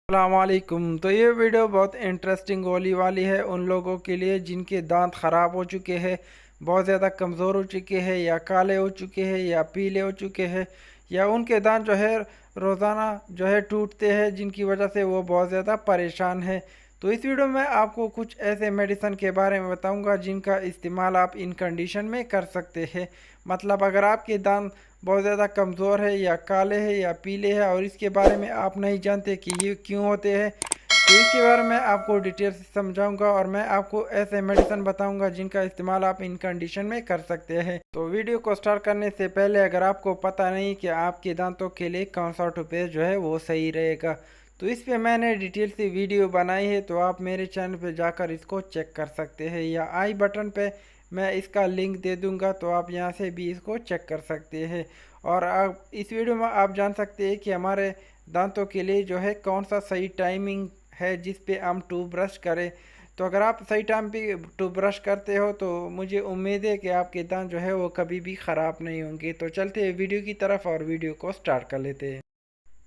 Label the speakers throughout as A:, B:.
A: अस्सलाम वालेकुम। तो ये वीडियो बहुत इंटरेस्टिंग होने वाली है उन लोगों के लिए जिनके दांत ख़राब हो चुके हैं, बहुत ज़्यादा कमज़ोर हो चुके हैं, या काले हो चुके हैं, या पीले हो चुके हैं, या उनके दांत जो है रोज़ाना जो है टूटते हैं, जिनकी वजह से वो बहुत ज़्यादा परेशान है। तो इस वीडियो में आपको कुछ ऐसे मेडिसन के बारे में बताऊंगा जिनका इस्तेमाल आप इन कंडीशन में कर सकते हैं। मतलब अगर आपके दांत बहुत ज़्यादा कमज़ोर है, या काले है, या पीले है, और इसके बारे में आप नहीं जानते कि ये क्यों होते हैं, तो इसके बारे में आपको डिटेल से समझाऊंगा और मैं आपको ऐसे मेडिसिन बताऊंगा जिनका इस्तेमाल आप इन कंडीशन में कर सकते हैं। तो वीडियो को स्टार्ट करने से पहले अगर आपको पता नहीं कि आपके दांतों के लिए कौन सा टूथपेस्ट जो है वो सही रहेगा, तो इस पे मैंने डिटेल से वीडियो बनाई है, तो आप मेरे चैनल पे जाकर इसको चेक कर सकते हैं, या आई बटन पे मैं इसका लिंक दे दूंगा, तो आप यहां से भी इसको चेक कर सकते हैं। और आप इस वीडियो में आप जान सकते हैं कि हमारे दांतों के लिए जो है कौन सा सही टाइमिंग है जिस पे हम टूथ ब्रश करें। तो अगर आप सही टाइम पे टूथ ब्रश करते हो तो मुझे उम्मीद है कि आपके दांत जो है वो कभी भी ख़राब नहीं होंगे। तो चलते हैं वीडियो की तरफ और वीडियो को स्टार्ट कर लेते हैं।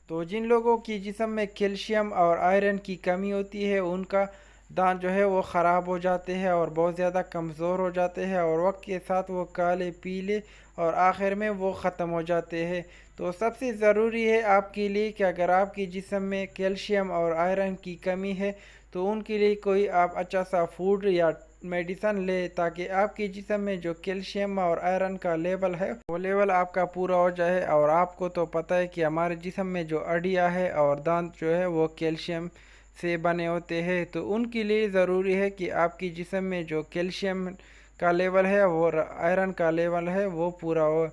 A: तो जिन लोगों की जिस्म में कैल्शियम और आयरन की कमी होती है, उनका दांत जो है वो ख़राब हो जाते हैं और बहुत ज़्यादा कमज़ोर हो जाते हैं, और वक्त के साथ वो काले पीले और आखिर में वो ख़त्म हो जाते हैं। तो सबसे ज़रूरी है आपके लिए कि अगर आपके जिस्म में कैल्शियम और आयरन की कमी है, तो उनके लिए कोई आप अच्छा सा फूड या मेडिसन ले, ताकि आपके जिस्म में जो कैल्शियम और आयरन का लेवल है वो लेवल आपका पूरा हो जाए। और आपको तो पता है कि हमारे जिस्म में जो हड्डियाँ है और दांत जो है वो कैल्शियम से बने होते हैं, तो उनके लिए ज़रूरी है कि आपकी जिस्म में जो कैल्शियम का लेवल है और आयरन का लेवल है वो पूरा हो।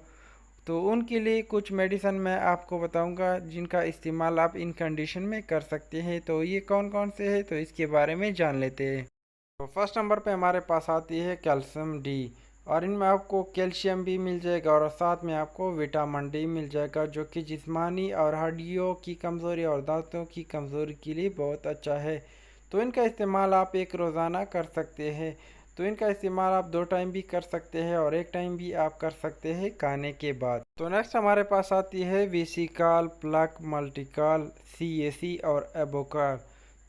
A: तो उनके लिए कुछ मेडिसन मैं आपको बताऊंगा जिनका इस्तेमाल आप इन कंडीशन में कर सकते हैं। तो ये कौन कौन से हैं, तो इसके बारे में जान लेते हैं। तो फर्स्ट नंबर पे हमारे पास आती है कैल्शियम डी, और इनमें आपको कैल्शियम भी मिल जाएगा और साथ में आपको विटामिन डी मिल जाएगा, जो कि जिस्मानी और हड्डियों की कमज़ोरी और दांतों की कमज़ोरी के लिए बहुत अच्छा है। तो इनका इस्तेमाल आप एक रोज़ाना कर सकते हैं। तो इनका इस्तेमाल आप 2 टाइम भी कर सकते हैं और 1 टाइम भी आप कर सकते हैं खाने के बाद। तो नेक्स्ट हमारे पास आती है विसिकाल, प्लक, मल्टीकाल, CAC और एबोकार।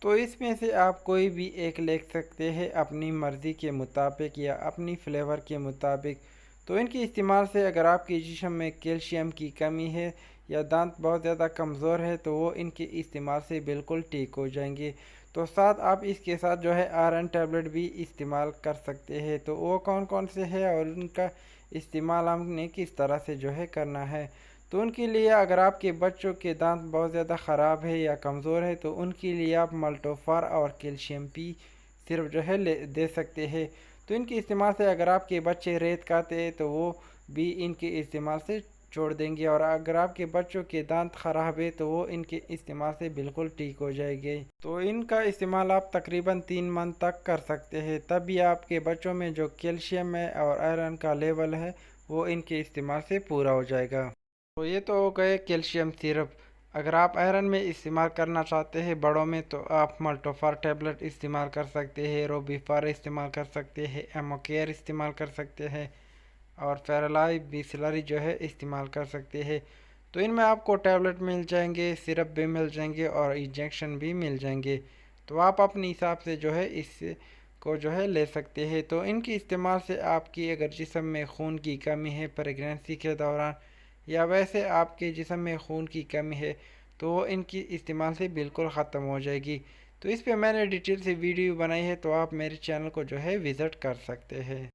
A: तो इसमें से आप कोई भी एक ले सकते हैं अपनी मर्ज़ी के मुताबिक या अपनी फ्लेवर के मुताबिक। तो इनके इस्तेमाल से अगर आपके जिस्म में कैल्शियम की कमी है या दांत बहुत ज़्यादा कमज़ोर है, तो वो इनके इस्तेमाल से बिल्कुल ठीक हो जाएंगे। तो साथ आप इसके साथ जो है आयरन टैबलेट भी इस्तेमाल कर सकते हैं। तो वो कौन कौन से है और उनका इस्तेमाल हमने किस तरह से जो है करना है। तो उनके लिए अगर आपके बच्चों के दांत बहुत ज़्यादा ख़राब है या कमज़ोर है, तो उनके लिए आप मल्टोफार और कैल्शियम पी सिर्फ जो है ले दे सकते हैं। तो इनके इस्तेमाल से अगर आपके बच्चे रेत खाते हैं तो वो भी इनके इस्तेमाल से छोड़ देंगे, और अगर आपके बच्चों के दांत ख़राब है तो वो इनके इस्तेमाल से बिल्कुल ठीक हो जाएंगे। तो इनका इस्तेमाल आप तकरीबन 3 मंथ तक कर सकते हैं, तब भी आपके बच्चों में जो कैल्शियम है और आयरन का लेवल है वो इनके इस्तेमाल से पूरा हो जाएगा। तो ये तो हो गए कैल्शियम सिरप। अगर आप आयरन में इस्तेमाल करना चाहते हैं बड़ों में, तो आप मल्टोफार टैबलेट इस्तेमाल कर सकते हैं, रोबीफार इस्तेमाल कर सकते हैं, एमोकेयर इस्तेमाल कर सकते हैं, और फेरलाई बिसलरी जो है इस्तेमाल कर सकते हैं। तो इनमें आपको टैबलेट मिल जाएंगे, सिरप भी मिल जाएंगे और इंजेक्शन भी मिल जाएंगे। तो आप अपने हिसाब से जो है इससे को जो है ले सकते हैं। तो इनके इस्तेमाल से आपकी अगर जिस्म में खून की कमी है प्रेगनेंसी के दौरान, या वैसे आपके जिस्म में खून की कमी है, तो वो इनकी इस्तेमाल से बिल्कुल ख़त्म हो जाएगी। तो इस पे मैंने डिटेल से वीडियो बनाई है, तो आप मेरे चैनल को जो है विज़िट कर सकते हैं।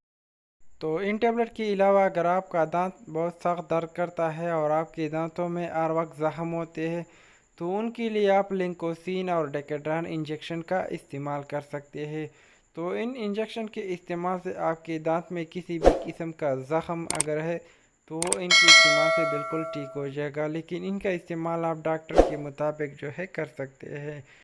A: तो इन टैबलेट के अलावा अगर आपका दांत बहुत सख्त दर्द करता है और आपके दांतों में हर वक्त ज़ख्म होते हैं, तो उनके लिए आप लिंकोसिन और डेकेड्रान इंजेक्शन का इस्तेमाल कर सकते हैं। तो इन इंजेक्शन के इस्तेमाल से आपके दांत में किसी भी किस्म का ज़ख्म अगर है, तो वो इनके इस्तेमाल से बिल्कुल ठीक हो जाएगा, लेकिन इनका इस्तेमाल आप डॉक्टर के मुताबिक जो है कर सकते हैं।